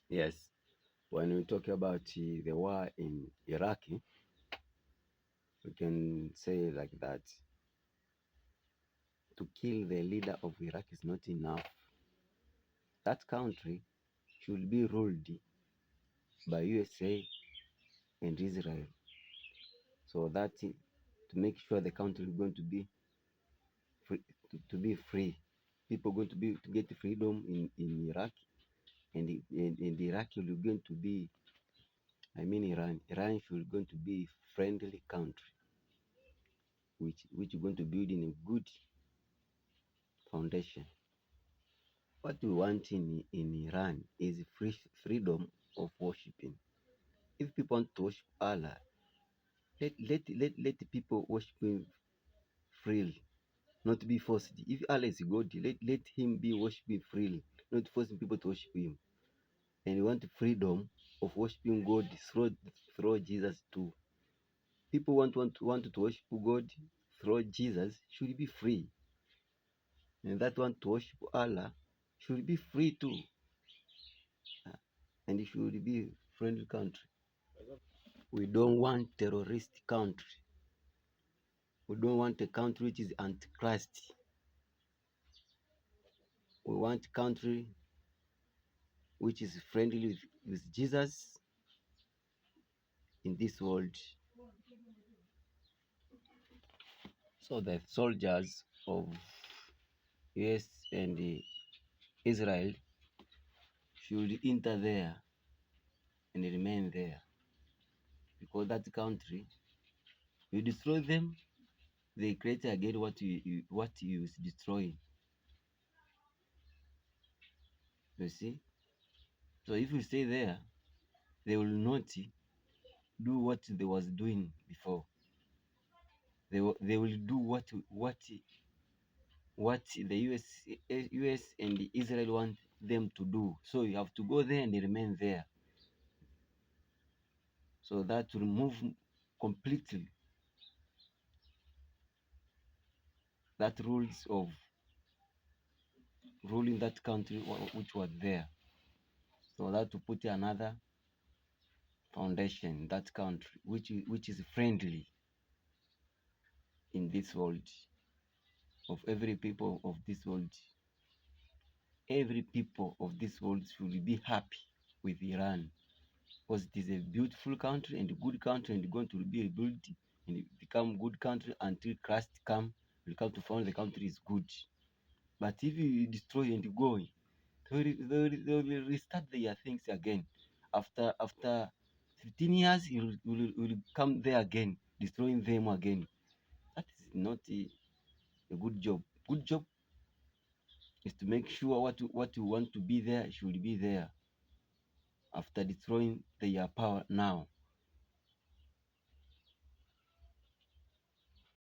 Yes, when we talk about the war in Iraq, we can say like that to kill the leader of Iraq is not enough. That country should be ruled by USA and Israel, so that to make sure the country is going to be free, to be free. People going to get freedom in Iraq, and Iraq will going to be, I mean Iran. Iran should going to be friendly country, which is going to build in a good foundation. What we want in Iran is freedom of worshiping. If people want to worship Allah, let the people worship him freely, not be forced. If Allah is God, let him be worshiping freely, not forcing people to worship him. And we want freedom of worshiping God through Jesus too. People want to worship God through Jesus should be free, and that want to worship Allah should be free too, and it should be friendly country. We don't want terrorist country. We don't want a country which is antichrist. We want country which is friendly with Jesus in this world. So the soldiers of US and Israel should enter there and remain there, because that country, you destroy them, they create again what you is destroying. You see? So if you stay there, they will not do what they was doing before. They will do what the US and the Israel want them to do. So you have to go there and remain there. So that will remove completely that rules of ruling that country which was there. So that to put another foundation in that country which is friendly in this world, of every people of this world. Every people of this world should be happy with Iran, because it is a beautiful country and a good country, and going to be rebuilt and become good country until Christ come, will come to find the country is good. But if you destroy and go, they will restart their things again. After 15 years, you will come there again, destroying them again. That is not a good job. Good job is to make sure what you want to be there should be there after destroying their power now.